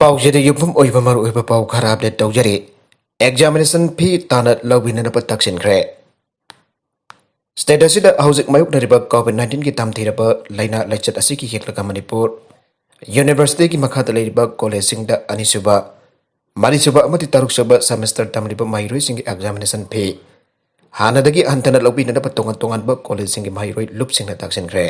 पाउजेद युफम ओइबा मरु ओइबा पाउ खरा update तौजरी examination फी ताना लौबिननब तक्सिनख्रे स्टेट असिदा हौजिक मायुकनरिबा कोविड-19 की तामथीरबा लैना लैचत असिकी हेक्लका मणिपुर यूनिवर्सिटी की मखादा लैरिबा कॉलेजसिंगदा अनिसुबा मरिसुबा अमति तरुकसुबा सेमेस्टर तमरिबा माइरोइसिंग एग्जामिनेशन फी हानादगी हंतना लौबिननब तोंगन तोंगनबा कॉलेजसिंग माइरोइ लुपसिंगना तक्सिनख्रे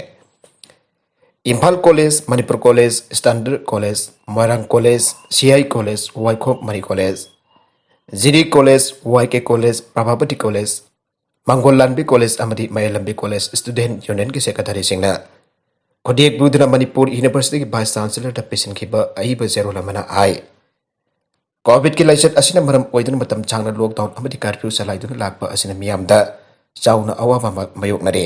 Imphal college Manipur college standard college Moirang college CI college वाइखोप मरी college Jiri college YK college Prabhavati college मंगोल लांबी कॉलेज अमदी मयलंबी कॉलेज स्टूडेंट यूनियन की सेक्रेटरी सिंगना खुदेक बुदना मणिपुर यूनिवर्सिटी की वाइस चांसलर द पिसिनखिबा अइब जेरोल मना आय कोविड की लाइचत असिना मरम ओइदन मतम चांगना लॉकडाउन अमदी कर्फ्यू सलाइदुना लाकपा असिना मियामदा चाउना अवाबा मयोकनरे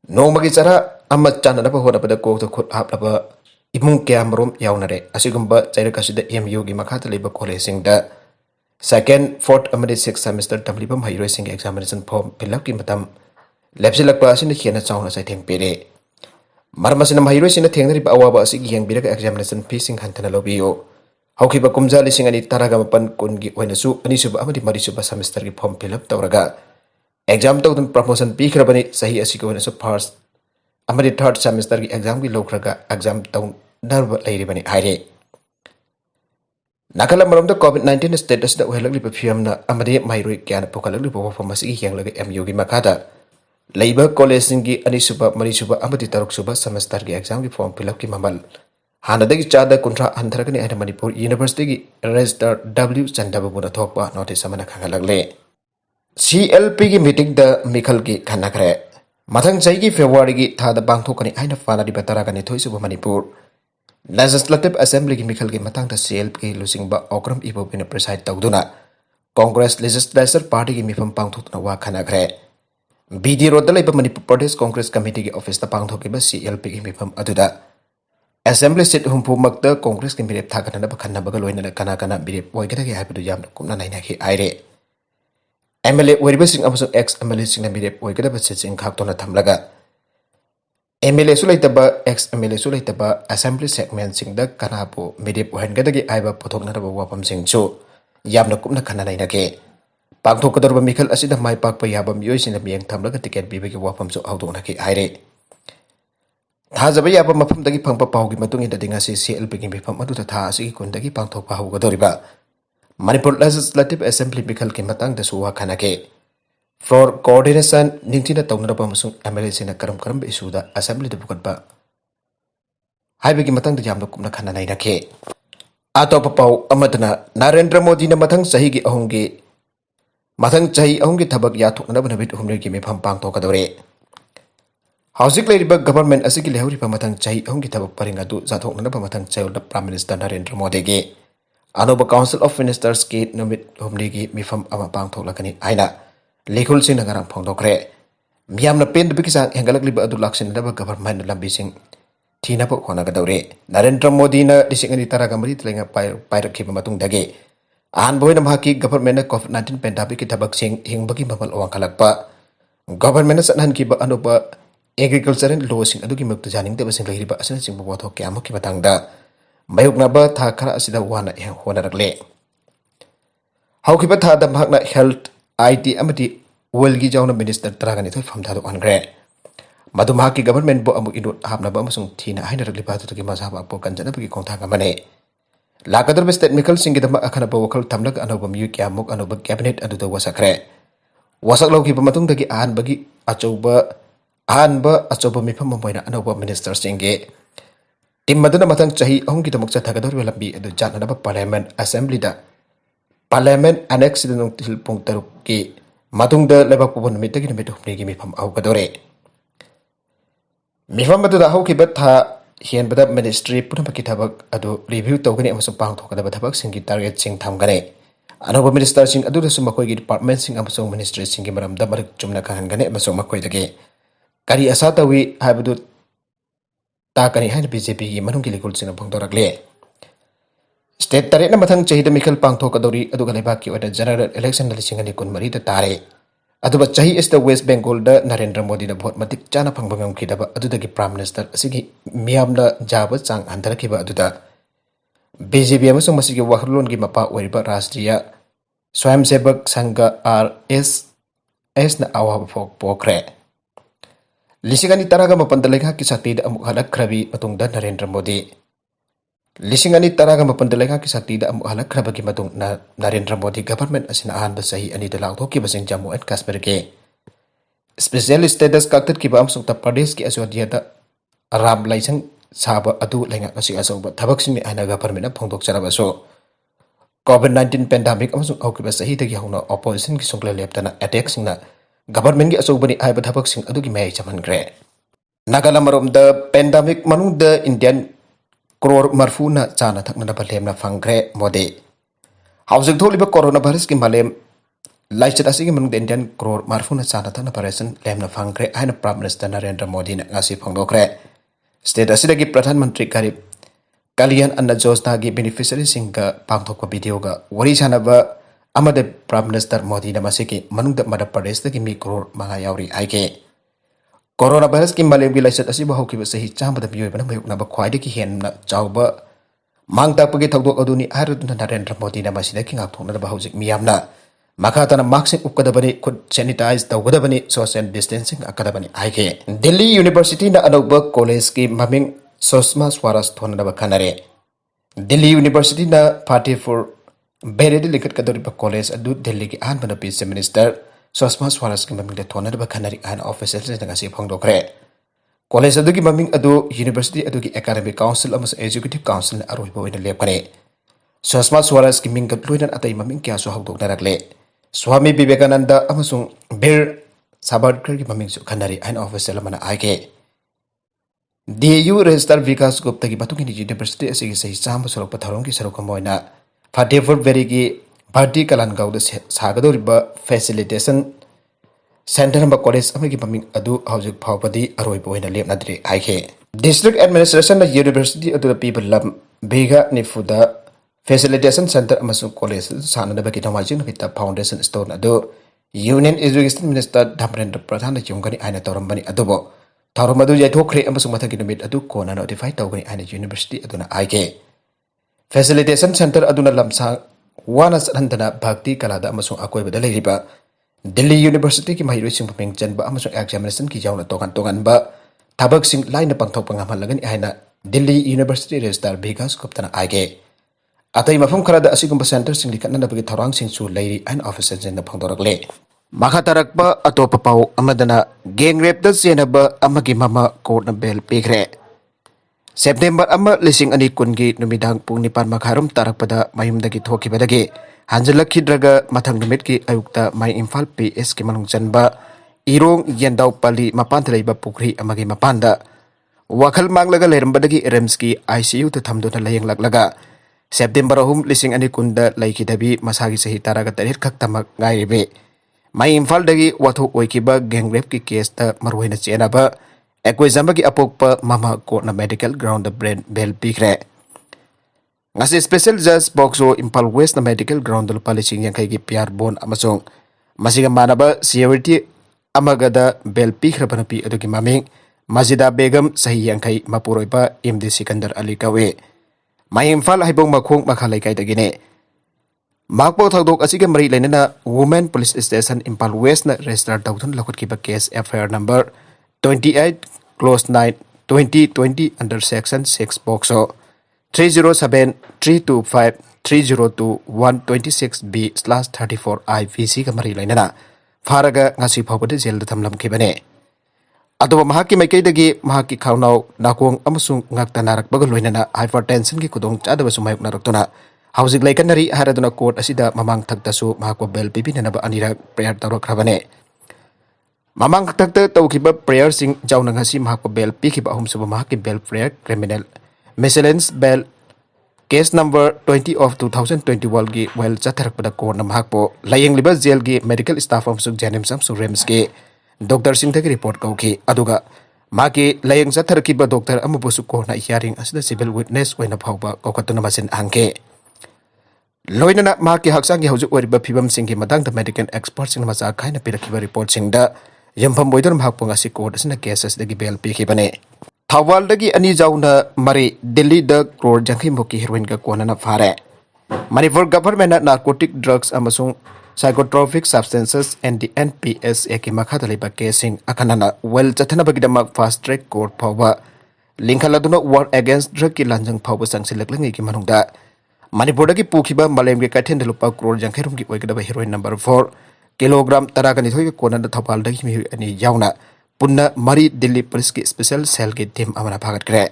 नोमगी चरा अम्मा चाननबा होनबदा कोकतो खुद हापलबा इमुंग क्यामरोम याउनरे असिगुंबा चैरकसिदा एमयू की मखाता लेबा कॉलेजसिंगदा सेकेंड फोर्थ अमदी सिक्स सेमेस्टर तमलिबा महिरोइसिंग एग्जामिनेशन फॉर्म फिलअप की मतम लेप्सिलकपा असिना खेना चाउना साइथेंग पेरे मरमसिना महिरोइसिना थेंगनरिबा अवाबा असिगी यंगबिरका एग्जामिनेशन फीसिंग हंथना लोबियो हौखिबा कुमजा लिसिंग अनि तरागा मपन कुनगी ओइनसु अनिसुबा अमदी मरिसुबा सेमेस्टर की फॉर्म फिलअप तौरगा एग्जाम तौदन प्रमोशन पीखरबनी सही असिको ओइनसु फर्स्ट अमदी थर्ड सेमेस्टर की एग्जाम की लौखरगा एग्जाम तौनरब लैरिबनी हाइरे नाकल मरमद कोविड-19 स्टेटस दा ओहलगलिबा फियमना अमदी माइरोइ क्यान पोखलगलिबा वफम असिगी हेंगलगा एमयू की मखादा लैबा कॉलेजसिंग की अनिसुबा मरिसुबा अमदी तरुकसुबा सेमेस्टर की एग्जाम की फॉर्म फिलअप की ममल हानदगी चादा कुंट्रा हंथरगनी आइना मणिपुर यूनिवर्सिटी की रजिस्टर डब्ल्यू चंदबाबुना थोकपा नोटिस अमना खंगलगले CLP की मीटिंग द मिखल की खन्नखरे मथंग चही की फेब्रुआरी की थादा पांगथोकनी आइना फानारिबा तरागनी थोइसुबा मणिपुर लेजिस्लेटिव असेंबली की मिखल की मतंग CLP की लुसिंगबा ओक्रम इबोबिना प्रेसाइड तौदुना कांग्रेस लेजिस्लेचर पार्टी की मिफम पांगथोकना वा खन्नखरे BD रोड लैबा मणिपुर प्रदेश कांग्रेस कमिटी की ऑफिस ता पांगथोकिबा CLP की मिफम अदुदा असेंबली सीट हुंफुमक्ता कांग्रेस की मिरेप थागननबा खन्नबगा लोइना कना कना मिरेप ओइगदगे हाइबदु यामना कुमना नाइनाखि आइरे MLA ओइरिबसिंग अमसुंग एक्स MLA सिंगना मिरेप ओइगदबा सिटसिंग खाक्तोना थमलगा MLA सु लैतबा एक्स MLA सु लैतबा असेंबली सेगमेंट सिंगदा कनापो मिरेप ओहनगदगे आइबा पोथोकनरबा वाफम सिंगसु यामना कुमना खन्ना नाइनाके पांगथोकदरबा मिखल असिदा माइ पाकपा याबा मियोइसिना मियंग थमलगा टिकेट पिबगी वाफमसु आउदोनाके आइरे थाजबा याबा मफमदगी फंगपा पाउगी मतुंगिदा दिंगासी CLP की मिफम अदुदा था असिगी कुंदगी पांगथोकपा हौगदोरिबा मणिपुर लेजिस्लेटिव असेंबली मिखल की मतंग दसु वा खनके फ्लोर कोऑर्डिनेशन निंगथिना तौनरबा मसुंग MLA सिना करम करम इशूदा असेंबली द बुकटबा हाइबगी मतंग यामना कुमना खन्ना नाइनाके आतोप पाउ अमदना नरेंद्र मोदी न मथंग सही की अहोंगे मथंग सही अहोंगे थबक याथोकनब नबित हुमरे की मिफम पांगथोकदोरे हाउसिक लेरिबा गवर्नमेंट असिगी लेहौरिबा मथंग सही अहोंगे थबक परिंग अदु जाथोकनब मथंग चयोल प्राइम मिनिस्टर नरेंद्र मोदी के अनोबा काउंसिल ऑफ मिनिस्टर्स की नमित हुमने की मिफम अमा पांगथोकलकनी आइना लेखुल सिंह नगरांग फोंदोखरे मियामना पेंदबगी चांग हेंगलकलिबा अदु लाक्सिनदबा गवर्नमेंट लंबिसिंग थीनाबो होनागदौरे नरेंद्र मोदी न लिसिंगनी तरागा मरी तलेंगा पायरखिबा मतुंगदगे अहानबोइना महाकी गवर्नमेंट कोविड-19 पेंडेमिक की थबकसिंग हिंगबगी ममल वांखलकपा गवर्नमेंट सनहनखिबा अनोबा एग्रीकल्चरल लॉसिंग अदुगी मुक्त जानिंगदबसिंग लैरिबा असना सिंग बोथो क्यामकी मतंगदा मायुकनबा था खरा असिदा वाना होनरगले हौखिबा थादा महकना हेल्थ IT अमदी वेलगी जाउना मिनिस्टर तरागनी थोइ फमथादो अनग्रे मधुमाकी गवर्नमेंट बो अमु इनोट हाबनबा अमसुंग थीना हाइनरगलिबा तुतुगी मजाबा पो कंजनबगी कोंथांग अमने लाकदरब स्टेट मिकल सिंगिदमा अखनबा वखल थमलग अनोबा मियु क्यामुक अनोबा कैबिनेट अदुदा वसखरे वसक लौखिबा मतुंगदगी अहानबा अचौबा मिफम मोइना अनोबा मिनिस्टर सिंगे टीम मदना मथंग चाही अहुंगी दमक चथागदौर लंबी अदु जाननबा पार्लियामेंट असेंबली दा पार्लियामेंट अनेक्स दिल पुंग तरुक की मदुंग द लेबक पुबन मिटगी नमिट हुमने की मिफम आउगदौरे मिफम अदुदा हौखिबा था हेनबदा मिनिस्ट्री पुनमकी थबक अदु रिव्यू तौगनी अमसु पांगथोकदबा थबक सिंगी टारगेट सिंग थमगने अनोबा मिनिस्टर सिंग अदुदसु मखोइगी डिपार्टमेंट सिंग अमसु मिनिस्ट्री सिंगी मरमदा मरक चुमना खहनगने अमसु मखोइदगे करी असा तवी हाइबदु ताकनी हाइन BJP की मनुंगी लिकुल सिंग फोंदोरगले स्टेट तरेट न मथंग चहिदा मिखल पांगथोकदौरी अदुगा लेबाकी ओइदा जनरल इलेक्शन लिसिंग अनि कुनमरी द तारे अदुबा चाही इस द वेस्ट बेंगल द नरेंद्र मोदी द भोट मतिक चाना फंगबा ngamkhidaba अदुदगी प्राइम मिनिस्टर असिगी मियामना जाबा चांग हंदरखिबा अदुदा BJP अमसुंग मसिगी वहलोन की मपा ओरिबा राष्ट्रीय स्वयंसेवक संघ RSS ना अवाब पोखरे लिसिंगनी तरागा मपंद लेखा की शक्ति अमुक हलक्खरबी मतुंगदा नरेंद्र मोदी लिसिंगनी तरागा मपंद लेखा की शक्ति अमुक हलक्खरबगी मतुंग नरेंद्र मोदी गवर्नमेंट असिन अहानब सही अनि द लाउथोकी बसिंग जम्मू एंड कश्मीर के स्पेशल स्टेटस काक्तत की बाम सुंगता प्रदेश की अयोध्या राम लाइसंग साब अदु लेंगा असी असौब थबकसिंग आना गवर्नमेंट फोंदोक चरबसो कोविड-19 पेंडेमिक अमसुंग औकिबा सही तगी हौना ऑपोजिशन की सुंगले लेप्तना अटैक सिंगना गवर्नमेंट की असौबनी आइबा थबकसिंग अदुगी मय चमनग्रे नागालमरोम द पेंडेमिक मनुंग द इंडियन करोड़ मरफूना चाना थकना बलेमना फंग्रे मोदी हाउसिंग थोलिबा कोरोना वायरस की मालेम लाइचत असिगी मनुंग द इंडियन करोड़ मरफूना चाना थकना परेसन लेमना फंग्रे आइना प्राइम मिनिस्टर नरेंद्र मोदी ना ngasi फोंदोक्रे स्टेट असिदगी प्रधानमंत्री गरीब कल्याण अन्न योजना की बेनिफिशियरी सिंह का पांगथोक वीडियो का वरी सानबा अमद प्राइम मिनिस्टर मोदी ना मसिगी मनुंग द मध्य प्रदेश दगी मी करोड़ मंगा यावरी आइके कोरोना वायरस की मालेम की लाइचत असिबा हौकिबा सही चांबद मियोयबना मयुकनाबा ख्वाइदगी हेन्ना चावबा मांगतापगी थौदोक अदुनी आरदुना नरेंद्र मोदी ना मसिदगी ngakthoknaba हौजिक मियामना मखाताना मास्क उपकदबनी खुद सैनिटाइज तौगदबनी सोशल डिस्टेंसिंग अकदबनी आइके दिल्ली यूनिवर्सिटी ना अनौबा कॉलेज की ममिंग सुषमा स्वराज थोननबा खनरे दिल्ली यूनिवर्सिटी ना 44 बेरेदी लिखत कदरिबा कॉलेज अदु दिल्ली की अहनबा नपी चीफ मिनिस्टर सुषमा स्वराज की ममिंग थोननबा खनरी आन ऑफिशियल से ngasi फोंदोक्रे कॉलेज अदु की ममिंग अदु यूनिवर्सिटी अदु की एकेडमिक काउंसिल अमस एजुकेटिव काउंसिल अरोइबा ओइना लेपकने सुषमा स्वराज की मिंग लोइनन अतै ममिंग क्या सो हौदोक्नरकले स्वामी विवेकानंद अमसुंग बीर सावरकर की ममिंग खनरी आइन ऑफिशियल मना आइके DU रजिस्टर विकास गुप्ता की बतुकी यूनिवर्सिटी असिगी सही चाम सरोक थरों की सरोक मोइना फतेहपुर बेरी की भारती कलानगाउद सागदोरिबा फैसिलिटेशन सेंटर नंबर कॉलेज अमगी ममिंग अदु हौजिक फावबदी अरोइबो ओइना लेपनाद्रे आइके डिस्ट्रिक्ट एडमिनिस्ट्रेशन द यूनिवर्सिटी अदु पीपल लम बेगा निफुदा फैसिलिटेशन सेंटर अमसुंग कॉलेज साननबकी नमाजिंग नबिता फाउंडेशन स्टोन अदु union education minister Dharmendra Pradhan युंगनी आइना तौरंबनी अदुबो थौरम अदु यथोखरे अमसुंग मथकी नमित अदु कोना नोटिफाई तौगनी आइना यूनिवर्सिटी अदुना आइके फैसिलिटेशन सेंटर अदुना लमसा वाना सदंदना भक्ति कलादा अमसुंग अकोइबदा लेरिबा दिल्ली यूनिवर्सिटी की महिरोइसिंग मिंग चनबा अमसुंग एग्जामिनेशन की जाउना तोगन तोगनबा थबकसिंग लाइन पांगथोक ngam आइना दिल्ली यूनिवर्सिटी रजिस्ट्रार विकास गुप्ता आइके अतई मफम खरादा असिगुंबा सेंटर सिंग लिखननबगी थौरांग सिंगसु लेरी एंड ऑफिसर जिंदा फोंदोरकले मखा तरकबा अतोप पाउ अमदना गैंग रेप द जेनबा अमगी ममा कोर्ट बेल पिखरे सेप्टेंबर अम लिसिंग अनि कुनगी नुमिदांग पुंग निपान मखारुम तरकपदा मयुमदगी थोकिबदगी हांजलखिद्रगा मथंग निमित की अयुक्ता माई इम्फाल PS की मनुंग चनबा इरोंग येंदाउ पली मपान लेबा पुखरी अमगी मपानदा वखल मांगलगा लेरंबदगी रिम्स की ICU द थमदुना लयंग लग्लगा सेप्टेंबर 3 लिसिंग अनि कुंदा लैखिदबी मसागी सही तारागा तरेर खक्तमक गायबे माई इम्फाल दगी वाथो ओइकिबा गैंग रेप की केस ता मरुइना चेनाबा एक्विजम की अपोकपा मामा कोर्ट मेडिकल ग्राउंड ब्रेन बेल पिखरे ngasi स्पेशल जज POCSO Imphal west medical ground लुपा लिसिंग यांखै की प्यार बोन अमसोंग मसिगा मानबा सिक्योरिटी अमगदा बेल पिखरे बनपी अदुगी ममिंग मजिदा बेगम सही यांखै मपुरोइबा MD सिकंदर अली कवे माई इम्फाल हाइबोंग मखोंग मखा लैकाइदगिने माकपो थौदोक असिगे मरी लेनना women police station Imphal west न रजिस्टर तौथुन लखुटकिबा केस FIR नंबर 28 क्लोज 9 2020 under section 6 POCSO 307 325 302 126B/34 IVC का मरी लेनना फारगा ngasi फावबदे जेल द थमलमखिबने अदुबा महाकी मैकैदगी महाकी खाउनाव नाकोंग अमसुंग ngakta narakbaga loinana hypertension की कुदोंग चादबा सुमायक नारक्तुना हाउजिक लाइकनरी हारदुना कोर्ट असिदा ममांग थक्तसु महाको बेल पिबिननबा अनिरा प्रेयर तौरखरबने ममांग थक्त तौखिबा प्रेयर सिंग जाउना ngasi महाको बेल पिखिबा अहुमसुबा महाकी bail prayer criminal miscellaneous bail case number 20 of 2021 की वेल चथरकपदा कोर्ट महाको लायंगलिबा जेल की मेडिकल स्टाफ अमसुंग जेनिम्स अमसुंग रेम्स के डॉक्टर सिंह की रिपोर्ट कौखी अदुगा माकी लायंग चथरकिबा डॉक्टर अमबुसु कोर्ट ना हियरिंग असिदा सिविल विटनेस ओइना फावबा कौखतुना मसिन आंके लोइनना माकी हक्सांग की हौजुक ओरिबा फिबम सिंह की मदांग द मेडिकल एक्सपर्ट सिंह मचा खाइना पिरकिबा रिपोर्ट सिंह द यमफम बोइदर महापुंग असि कोर्ट असना केसेस दगी बेल पिखिबने थौबालदगी अनि जाउना मरे दिल्ली द क्रोर जंखै मुकी हेरोइन का कोनना फारे मणिपुर गवर्नमेंट नार्कोटिक ड्रग्स अमसुंग साइकोट्रोपिक सब्सटेंसेस NDNPS की मखादा लेबा केसिंग अखनना वेल चथनबगिदमक फास्ट ट्रैक कोर्ट फावबा लिंखलदुना वार अगेंस्ट ड्रग की लांजंग फावबा संगसिलकलंगी की मनुंगदा मणिपुरदगी पुखिबा मलेमगे कैथेन लुपा क्रोर जंखैरुम की ओइगदबा हेरोइन नंबर 4 किलोग्राम तरागनिथोय कोनना थौबालदगी मी अनि यावना पुन्ना मरी दिल्ली पुलिस की स्पेशल सेल की टीम अमना फागतक्रे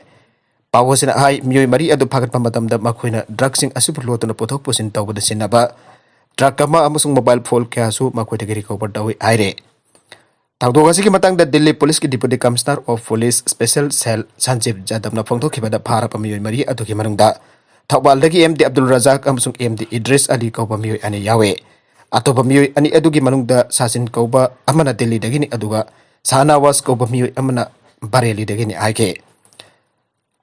पावोसिना हाई मियोय मरी अदु फागतपा मतमदा मखोइना ड्रग्सिंग असिबु लोतुना पोथोक पुसिन तौबदा सिन्नबा ट्रक अमा अमसुंग मोबाइल फोन क्यासु मखोइदगी रिकवर तौइ आइरे थाउदोग असिगी मतंगदा दिल्ली पुलिस की deputy commissioner of police special cell Sanjeev जादवना फोंथोखिबदा फारपा मियोय मरी अदुगी मनुंगदा थौबालदगी एमडी अब्दुल रजाक अमसुंग एमडी इद्रिस अली कौबा मियोय अनि यावे अतोबा मियोय अनि अदुगी मनुंगदा सासिन कौबा अमना दिल्ली दगिनी अदुगा सानावास कौबा मियोय अमना बरेली दगिनी आइके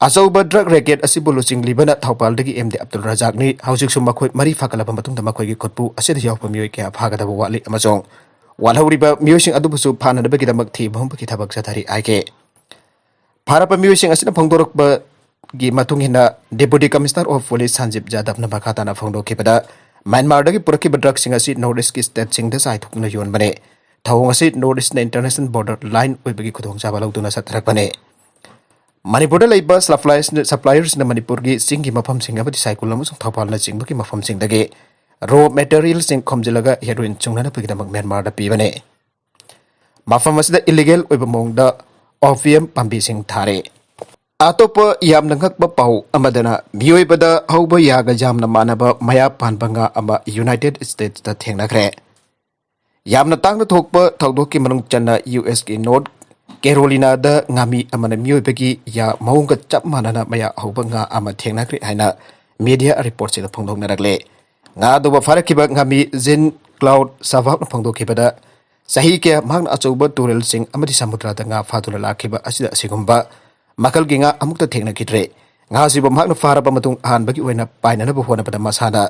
अचौबा ड्रग रैकेट असिबु लुचिंगलिबना थौपालदगी एमडी अब्दुल रजाकनी हौजिकसु मखोय मरी फाकलबा मतुंगदा मखोयगी खुटपु असिदा यावपा मियोय क्या फागदबा वाली अमसोंग वालहौरिबा मियोयसिंग अदुबुसु फाननबगिदमक थीबहम बकी थबक सथारी आइके फारपा मियोयसिंग असिना फोंदोरकबा गी मतुंगिना deputy commissioner of police Sanjeev जादवना मखाताना फोंदोखिबदा म्यांमारदगी पुरखिबा ड्रग्सिंग असि नॉर्थ ईस्ट की स्टेटसिंगदा साइथुकना योनबने थौंग असि north east international border line ओइबगी खुदोंचाबा लौदुना सतरकबने मणिपुर लेब सप्लायर्स मणिपुर की सिंह की मफम सिंह साइकुल थौपाल चिंब की मफम सिंह रो मेटेरियल सिंह खोमजिलगा हेरोइन चुंगनबगीदमक म्यांमार पीबने मफम इलीगल मोंग ओपियम पांबी सिंह थारे अतोप यामना ngakpa pau amadana miyoibada hauba yaga jamna manaba maya panbanga ama United States ta thengnakre yamna tangna thokpa thaudoki manung channa US ki North Carolina da ngami amana miyoibagi ya maunga chap manana maya hauba nga ama thengnakre haina media report se phongdong narakle nga doba farakiba ngami Jin Cloud Savak phongdokibada sahi ke magna achouba turel sing amadi samudra da nga fatula lakhiba asida sigumba makal ginga amukta thengna kitre nga sibo magna faraba matung han bagi oina painana bo hona pada masana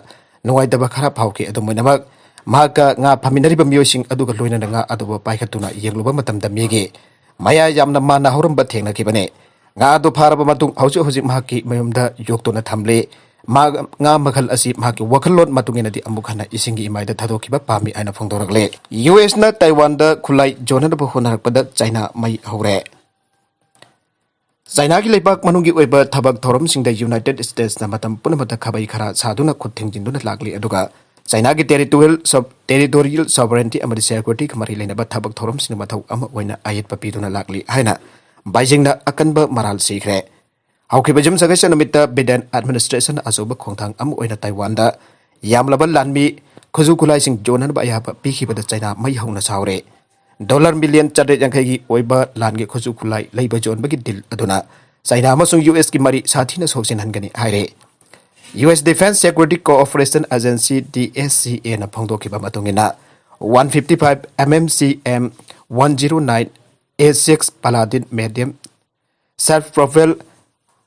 nuai daba khara phauke adomoina mak maka nga phaminari ba miyosing aduga loina nga aduba paikhatuna yengluba matam da mege maya yamna mana horamba thengna kibane nga adu faraba matung hauju hoji mahaki mayumda yoktona thamle ma nga makhal asi mahaki wakhalot matungina di amukhana isingi imaida thadokiba pami aina phongdorakle US na Taiwan da khulai jona bo honarakpada China mai hore China की लेबाक मनुंगी ओइबा थबक theorem सिंगदा United states ना मतम पुनमता खबाई खरा सादुना खुथिंजिंदुना लागली अदुगा China की territorial sovereignty अमरि security खमरि लेनबा थबक theorem सिंग मथौ अम ओइना आयत पपीदुना लागली हाइना बाइजिंगना अकनबा moral सिखरे हाउखिबा जम सगैस नमिता बिडेन एडमिनिस्ट्रेशन अजोबा खोंथांग अम ओइना ताइवान दा यामलबा लानमी खुजु खुलाई सिंग जोनन बा याबा पीखिबदा चाइना मै हौना सावरे $1 मिलियन चटे जंखैगी ओइबा लानगे खुजु खुलाई लैबा जोनबगी दिल अदुना चाइना अमसुंग US की मरी साथीना सोक्सिन हनगनी हाइरे US Defense Security Cooperation Agency DSCA na phongdokiba matungina 155 mmcm 109 A6 Paladin medium self propelled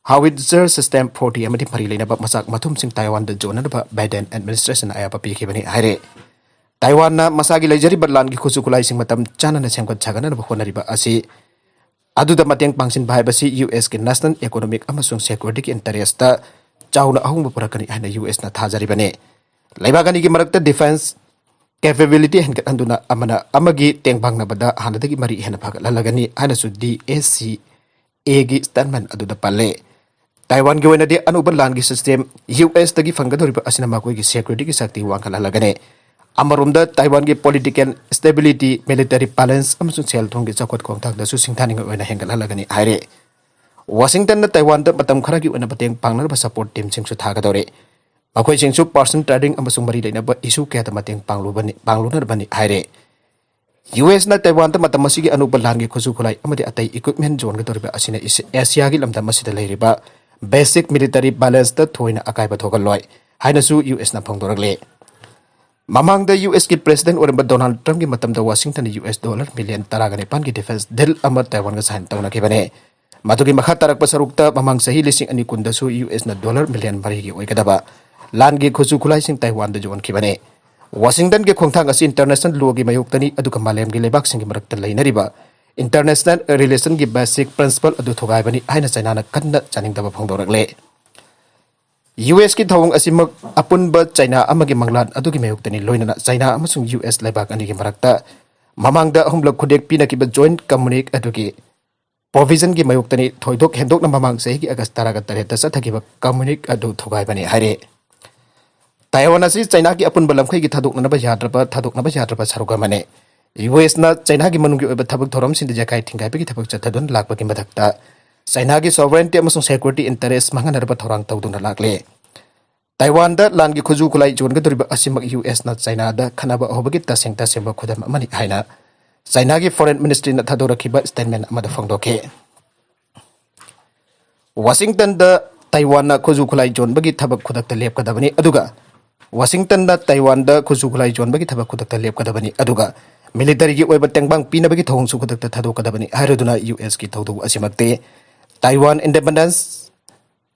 howitzer system 40 amati phari leinaba masak mathum sing Taiwan da jonaba Biden administration ayapa pikibani haire Taiwan na masagi lejari badlan ki khusukulai sing matam chana na semkat chagana na honariba asi aduda mateng pangsin bhai basi US ki national economic amasung security ki interest ta chauna ahung purakani hana US na thajari bane laibagani ki marakta defense capability henkat anduna amana amagi tengbang na bada hanadagi mari hena phagalagani hana su DSCA gi statement aduda palle Taiwan gi wena de anuban lan gi system US tagi fangadori asina makoi gi security ki sakti wangkala lagane Amarumda Taiwan की political stability military balance अमसुंग सेल थोंग की चौकट खोंगथाक दसु सिंथानिंग ओइना हेंगल हलगनी हाइरे Washington na Taiwan da matam khara की ओइना बतेंग पांगनर बा support team सिंगसु थागदोरे मखोय सिंगसु person trading अमसुंग मरि लेना बा issue क्या दा मतेंग पांगलुनर बनी हाइरे US na Taiwan da matam मसिगी अनुब लांगे खुजु खुलाई अमदि अतै equipment zone ga dorba asina Asia gi lamda masida leiriba basic military balance da thoina akai ba thogal loi haina su US na phongdoragले Mamang the US ki president oramba Donald Trump ki matam da Washington $1 million taragane pan ki defense deal amar Taiwan ga sign tawna ke bane matu ki makha tarak pasarukta mamang sahi lising ani kunda su US na $1 million bari ki oikadaba lan gi khosu khulai sing Taiwan da jon ki bane Washington ke khongthang asi international law gi mayok tani aduka malem gi lebak sing gi marakta leinariba international relation gi basic principle adu thogai bani haina China na kanna chaning daba phongdorakle US ki thawung asimak apunba China amagi manglan adugi mayuktani loinana China amasung US laibak ani gi marakta mamangda humlak khudek pina ki joint communique adugi provision gi mayuktani thoidok hendok na mamang sei gi August taraga tareta sathagi ba communique adu thogai bani hare Taiwan asi China ki apunba lamkhai gi thadok na ba yadraba saruga mane US na China gi manung gi oba thabak thoram sin jakai thingai pe gi thabak chathadun lakba gi madakta China gi sovereignty amasung security interest manganarba thorang tawduna lakle Taiwan da lan gi khuju kulai jon ga doriba asimak US na China da khanaba hobagi taseng taseng ba khudam amani haina China gi foreign ministry na thadora statement amada phangdoke Washington da Taiwan na khuju kulai jon bagi thabak khudakta lep kadabani aduga Washington da Taiwan da khuju kulai jon bagi thabak khudakta lep kadabani aduga military gi oiba tengbang pina bagi thong su khudakta thadok kadabani hairuduna US gi thawdu asimakte Taiwan independence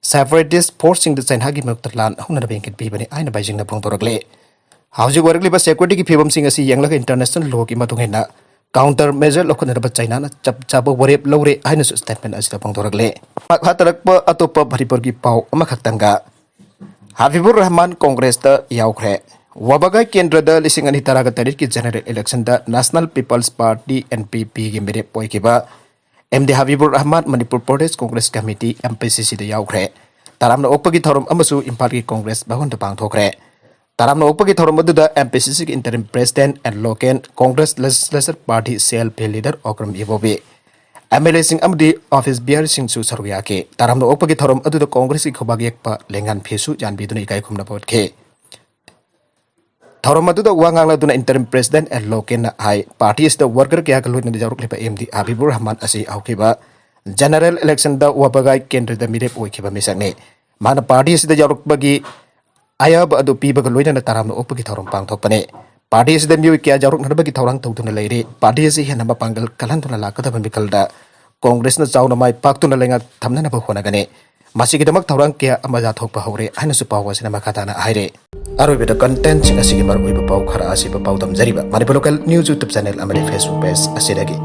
separatist forcing the China gi mak lan huna na bengkit bi bani aina Beijing na phongdorakle hauji warakli ba security gi phibam sing asi yangla international law gi matungena counter measure lokhona ba China na chap chap warep lore aina su statement asi ta phongdorakle hatarak pa atopa bharipur gi pau ama khaktanga Habibur Rahman Congress ta yaukre wabagai kendra da lising ani taraga tarik ki general election da National People's Party NPP gi mere poikiba MD Habibur Rahman Manipur Pradesh Congress Committee MPCC da yaukre taramna okpagi thorom amasu Imphal gi Congress bahon da pangthokre taramna okpagi thorom adu da MPCC gi interim president and local Congress legislature party CLP leader Okram Ibobi MLA sing amdi office BR sing su saruya ke taramna okpagi thorom adu da Congress gi khobagi ekpa lengan phesu janbi duna ikai khumna potke thorom adu da wangang laduna interim president and local na hai party is the worker kya kaloi na jaruk lepa MD Habibur Rahman asi aukiba general election da wabagai kendra da mirep oikiba misakne mana party is da jaruk bagi ayab adu piba kaloi na taramna okpagi thorom pangthokpane party is the miwi kya jaruk na bagi thorang tawtuna leire party is hena pangal kalantuna lakada mikalda Congress na chauna mai paktuna lenga thamna na bahonagane masigidamak thorang kya amaja thokpa hore haina su pawa sina makatana haire Arubida content sing asigi mar uiba pau khara asi pa pau damjariba Manipur local news YouTube channel amani Facebook page asidagi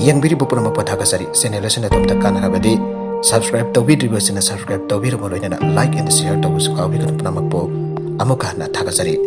yang biri bupuna mapathaga sari channel asina tumta kana habadi subscribe to video sina subscribe to video moloi na like and share to usu kawi kan puna makpo amuka na thaga sari